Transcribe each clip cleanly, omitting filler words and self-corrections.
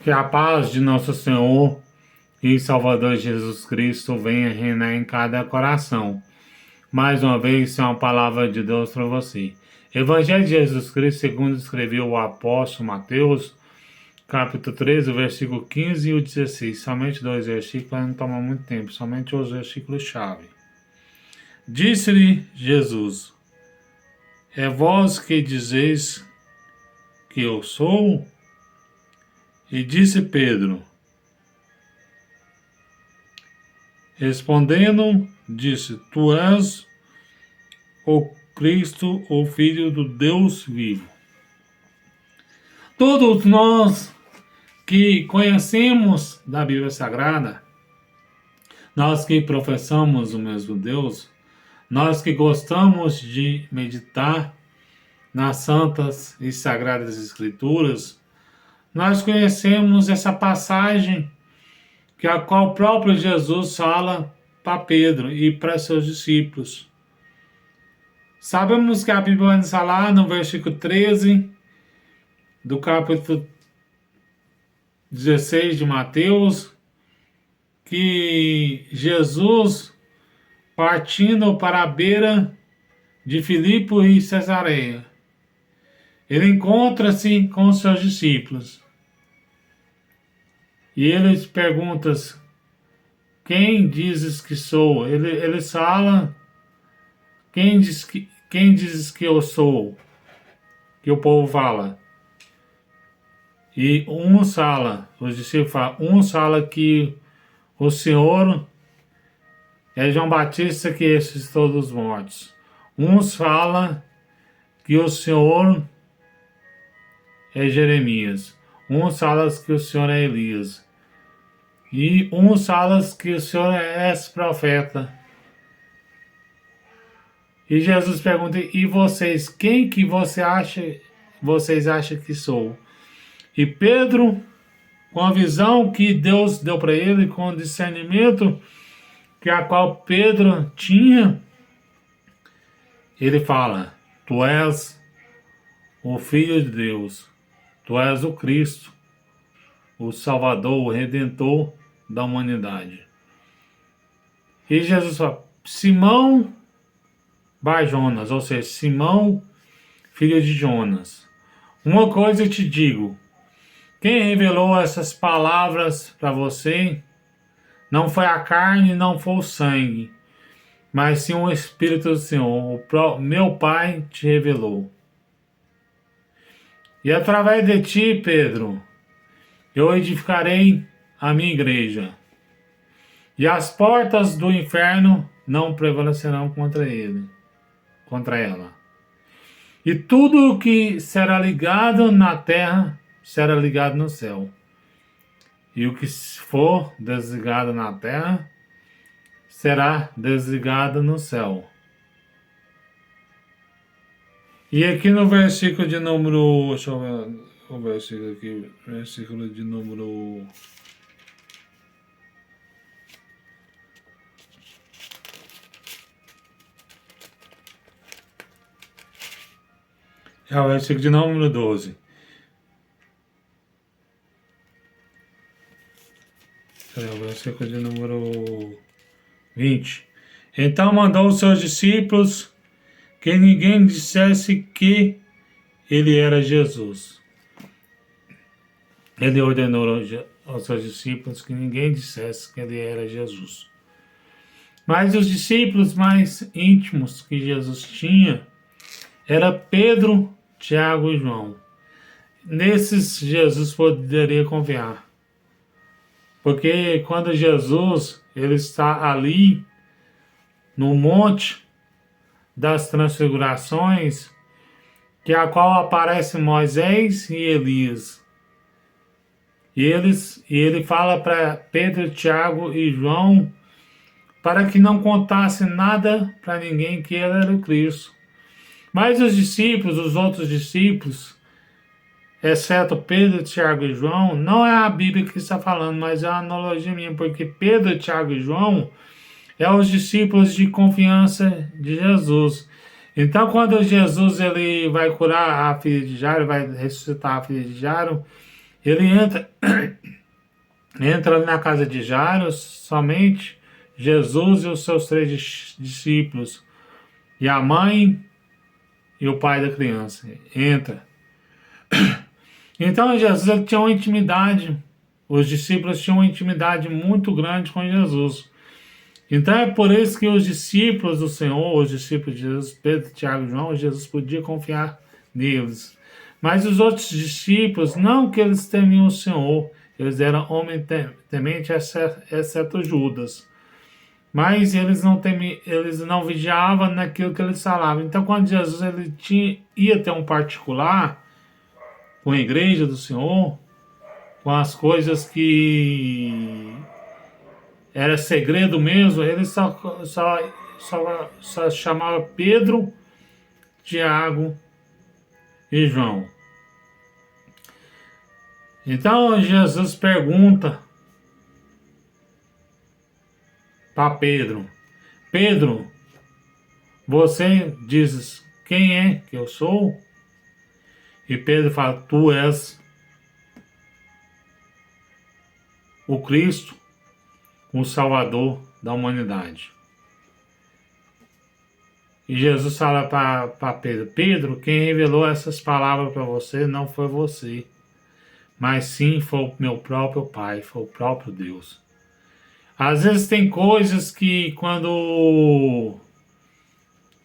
Que a paz de nosso Senhor e Salvador Jesus Cristo venha reinar em cada coração. Mais uma vez, é uma palavra de Deus para você. Evangelho de Jesus Cristo, segundo escreveu o apóstolo Mateus, capítulo 13, versículo 15 e o 16. Somente dois versículos, para não tomar muito tempo, somente os versículos-chave. Disse-lhe Jesus: É vós que dizeis que eu sou? E disse Pedro, respondendo, disse: Tu és o Cristo, o Filho do Deus vivo. Todos nós que conhecemos da Bíblia Sagrada, nós que professamos o mesmo Deus, nós que gostamos de meditar nas santas e sagradas Escrituras, nós conhecemos essa passagem que a qual o próprio Jesus fala para Pedro e para seus discípulos. Sabemos que a Bíblia vai nos falar no versículo 13 do capítulo 16 de Mateus, que Jesus, partindo para a beira de Filipe e Cesareia, ele encontra-se com os seus discípulos. E eles perguntam: quem dizes que sou? Eles falam: quem dizes que eu sou? Que o povo fala. E os discípulos falam que o Senhor é João Batista que ressuscitou dos mortos. Uns falam que o Senhor é Jeremias. Uns falam que o Senhor é Elias. E uns falam que o Senhor é esse profeta. E Jesus pergunta: e vocês, quem que vocês acham que sou? E Pedro, com a visão que Deus deu para ele, com o discernimento que a qual Pedro tinha, ele fala: Tu és o Filho de Deus, Tu és o Cristo, o Salvador, o Redentor da humanidade. E Jesus fala: Simão Bar-Jonas, ou seja, Simão, filho de Jonas, uma coisa eu te digo, quem revelou essas palavras para você não foi a carne, não foi o sangue, mas sim o Espírito do Senhor. Meu Pai te revelou. E através de ti, Pedro, eu edificarei a minha igreja, e as portas do inferno não prevalecerão contra ela. E tudo o que será ligado na terra será ligado no céu. E o que for desligado na terra será desligado no céu. E aqui no versículo de número... Deixa eu ver o versículo aqui. Versículo de número... É o versículo de número 12. É o versículo de número 20. Então mandou os seus discípulos que ninguém dissesse que ele era Jesus. Ele ordenou aos seus discípulos que ninguém dissesse que ele era Jesus. Mas os discípulos mais íntimos que Jesus tinha era Pedro, Tiago e João. Nesses Jesus poderia confiar. Porque quando Jesus ele está ali no monte das transfigurações, que a qual aparece Moisés e Elias. E ele fala para Pedro, Tiago e João para que não contasse nada para ninguém que ele era o Cristo. Mas os outros discípulos, exceto Pedro, Tiago e João, não é a Bíblia que está falando, mas é uma analogia minha, porque Pedro, Tiago e João é os discípulos de confiança de Jesus. Então, quando Jesus ele vai curar a filha de Jairo, vai ressuscitar a filha de Jairo, Ele entra ali na casa de Jairo, somente Jesus e os seus três discípulos, e a mãe e o pai da criança. Entra. Então Jesus ele tinha uma intimidade, os discípulos tinham uma intimidade muito grande com Jesus. Então é por isso que os discípulos do Senhor, os discípulos de Jesus, Pedro, Tiago e João, Jesus podia confiar neles. Mas os outros discípulos, não que eles temiam o Senhor, eles eram homens tementes, exceto Judas. Mas eles não vigiavam naquilo que eles falavam. Então quando Jesus ia ter um particular com a igreja do Senhor, com as coisas que era segredo mesmo, ele só chamava Pedro, Tiago e João. Então Jesus pergunta para Pedro: Pedro, você dizes quem é que eu sou? E Pedro fala: tu és o Cristo, o Salvador da humanidade. E Jesus fala para Pedro: Pedro, quem revelou essas palavras para você não foi você, mas sim foi o meu próprio Pai, foi o próprio Deus. Às vezes tem coisas que quando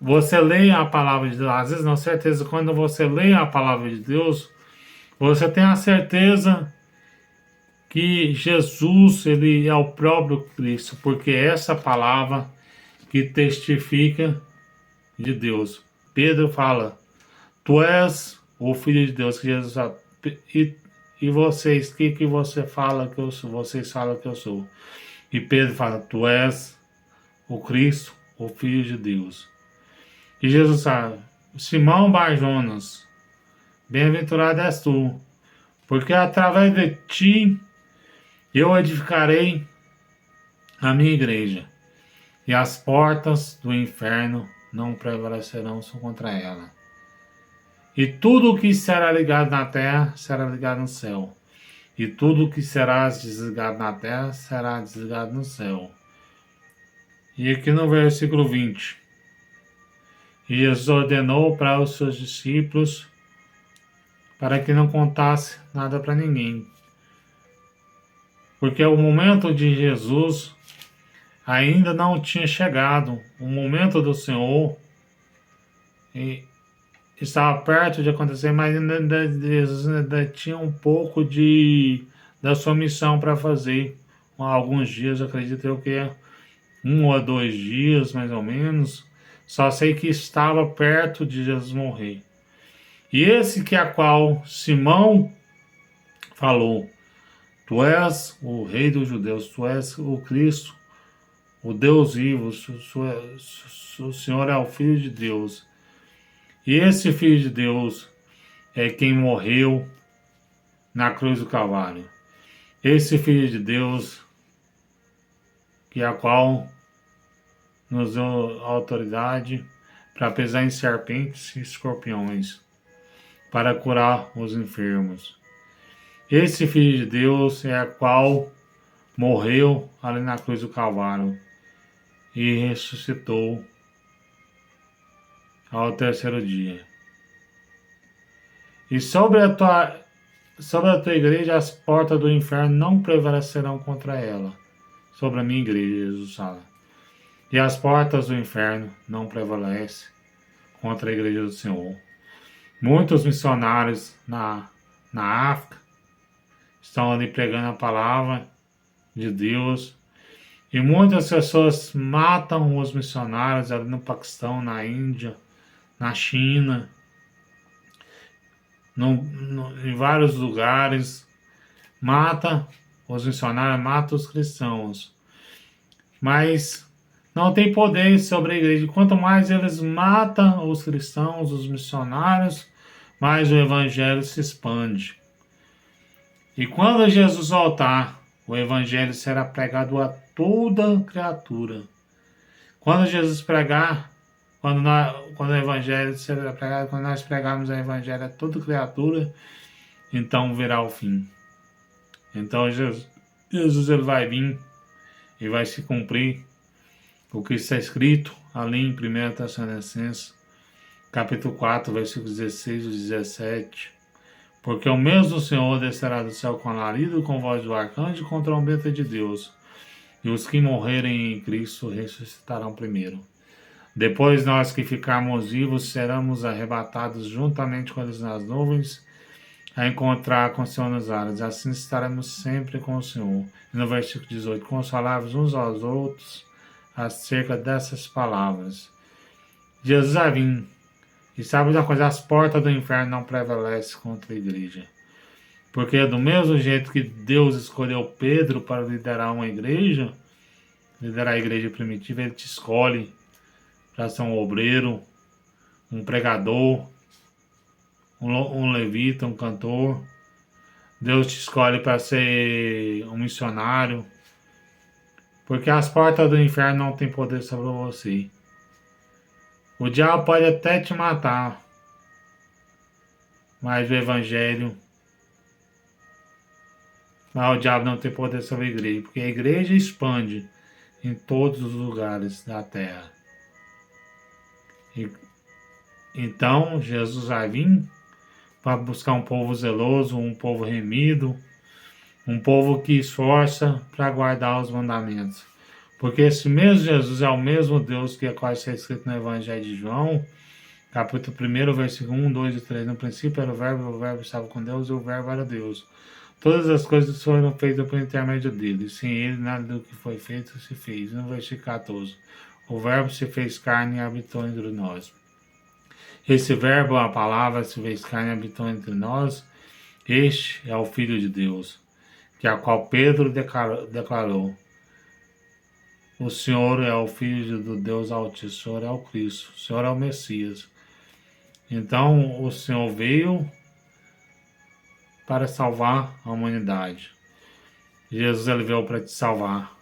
você lê a palavra de Deus, às vezes não, certeza, quando você lê a palavra de Deus, você tem a certeza que Jesus, ele é o próprio Cristo, porque é essa palavra que testifica de Deus. Pedro fala: tu és o Filho de Deus, que Jesus fala, e vocês, o que você fala que eu sou? Vocês falam que eu sou. E Pedro fala: tu és o Cristo, o Filho de Deus. E Jesus fala: Simão Bar-Jonas, bem-aventurado és tu, porque através de ti eu edificarei a minha igreja, e as portas do inferno não prevalecerão contra ela. E tudo o que será ligado na terra será ligado no céu, e tudo o que será desligado na terra será desligado no céu. E aqui no versículo 20, e Jesus ordenou para os seus discípulos para que não contasse nada para ninguém, porque o momento de Jesus ainda não tinha chegado, o momento do Senhor estava perto de acontecer, mas Jesus ainda tinha um pouco da sua missão para fazer. Alguns dias, acredito eu que é 1 ou 2 dias mais ou menos, só sei que estava perto de Jesus morrer. E esse que a qual Simão falou: tu és o rei dos judeus, tu és o Cristo, o Deus vivo, o Senhor é o Filho de Deus. E esse Filho de Deus é quem morreu na cruz do Calvário. Esse Filho de Deus, que a qual nos deu autoridade para pisar em serpentes e escorpiões, para curar os enfermos. Esse Filho de Deus é a qual morreu ali na cruz do Calvário e ressuscitou ao terceiro dia. E sobre a tua igreja as portas do inferno não prevalecerão contra ela. Sobre a minha igreja, Jesus fala. E as portas do inferno não prevalecem contra a igreja do Senhor. Muitos missionários na África estão ali pregando a palavra de Deus. E muitas pessoas matam os missionários ali no Paquistão, na Índia, na China, em vários lugares. Mata os missionários, mata os cristãos. Mas não tem poder sobre a igreja. Quanto mais eles matam os cristãos, os missionários, mais o evangelho se expande. E quando Jesus voltar, o evangelho será pregado a toda criatura. Quando Jesus pregar, quando o evangelho será pregado, quando nós pregarmos o evangelho a toda criatura, então virá o fim. Então Jesus ele vai vir e vai se cumprir o que está escrito ali em 1 Tessalonicenses, capítulo 4, versículos 16 e 17. Porque o mesmo Senhor descerá do céu com alarido, com voz do arcanjo e com trombeta de Deus. E os que morrerem em Cristo ressuscitarão primeiro. Depois nós que ficarmos vivos seremos arrebatados juntamente com eles nas nuvens, a encontrar com o Senhor nos ares. Assim estaremos sempre com o Senhor. E no versículo 18, consoláveis uns aos outros acerca dessas palavras. Jesus vai vir. E sabe uma coisa? As portas do inferno não prevalecem contra a igreja. Porque do mesmo jeito que Deus escolheu Pedro para liderar uma igreja, liderar a igreja primitiva, Ele te escolhe para ser um obreiro, um pregador, um levita, um cantor. Deus te escolhe para ser um missionário. Porque as portas do inferno não têm poder sobre você. O diabo pode até te matar, mas o evangelho, mas o diabo não tem poder sobre a igreja, porque a igreja expande em todos os lugares da terra. Então Jesus vai vir para buscar um povo zeloso, um povo remido, um povo que esforça para guardar os mandamentos. Porque esse mesmo Jesus é o mesmo Deus que é quase está escrito no Evangelho de João, capítulo 1, versículo 1, 2 e 3. No princípio era o Verbo estava com Deus e o Verbo era Deus. Todas as coisas foram feitas por intermédio dele. Sem ele, nada do que foi feito se fez. No versículo 14. O Verbo se fez carne e habitou entre nós. Esse Verbo, a palavra, se fez carne e habitou entre nós. Este é o Filho de Deus, que a qual Pedro declarou. O Senhor é o Filho do Deus Altíssimo, o Senhor é o Cristo, o Senhor é o Messias. Então, o Senhor veio para salvar a humanidade. Jesus ele veio para te salvar,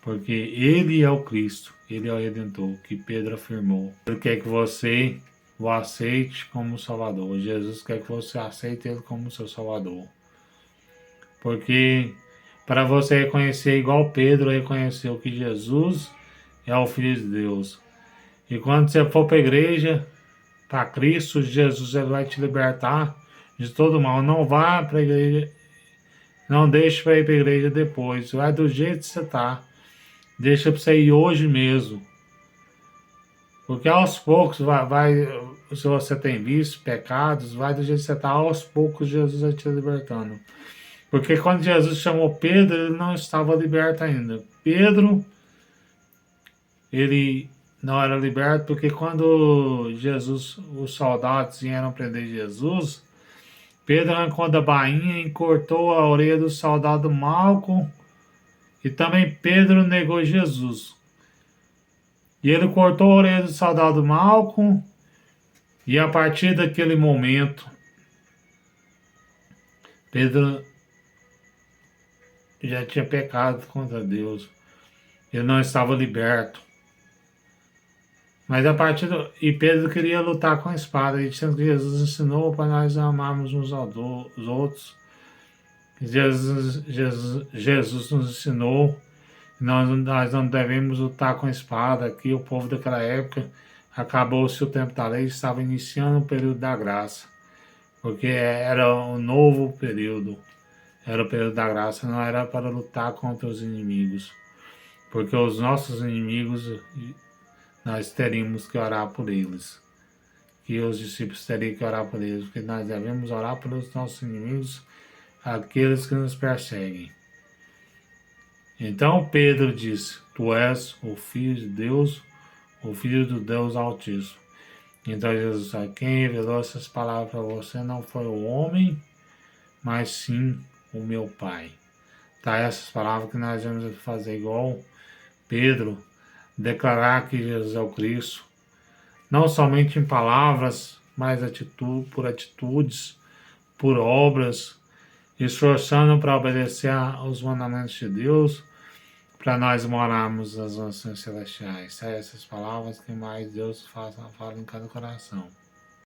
porque Ele é o Cristo, Ele é o Redentor, que Pedro afirmou. Ele quer que você o aceite como Salvador. Jesus quer que você aceite Ele como seu Salvador. Porque para você reconhecer, igual Pedro reconheceu que Jesus é o Filho de Deus. E quando você for para a igreja, para Cristo, Jesus ele vai te libertar de todo mal. Não vá para a igreja, não deixe para ir para a igreja depois. Vai do jeito que você está. Deixa para você ir hoje mesmo. Porque aos poucos, se você tem vícios, pecados, vai do jeito que você está. Aos poucos Jesus vai te libertando. Porque quando Jesus chamou Pedro, ele não estava liberto ainda. Pedro, ele não era liberto porque quando os soldados vieram prender Jesus, Pedro arrancou da bainha e cortou a orelha do soldado Malco. E também Pedro negou Jesus. E ele cortou a orelha do soldado Malco. E a partir daquele momento, Pedro já tinha pecado contra Deus. Ele não estava liberto. Mas a partir e Pedro queria lutar com a espada, e sendo que Jesus ensinou para nós amarmos uns aos outros. Jesus nos ensinou que nós não devemos lutar com a espada, que o povo daquela época acabou-se o tempo da lei, estava iniciando o período da graça, porque era um novo período, era o período da graça, não era para lutar contra os inimigos, porque os nossos inimigos nós teríamos que orar por eles, que os discípulos teriam que orar por eles, porque nós devemos orar pelos nossos inimigos, aqueles que nos perseguem. Então Pedro disse: Tu és o Filho de Deus, o Filho do Deus Altíssimo. Então Jesus disse: Quem revelou essas palavras para você não foi o homem, mas sim o meu Pai. Tá, essas palavras que nós vamos fazer igual Pedro, declarar que Jesus é o Cristo, não somente em palavras, mas por atitudes, por obras, esforçando para obedecer aos mandamentos de Deus, para nós morarmos nas nações celestiais. Essas palavras que mais Deus fala em cada coração.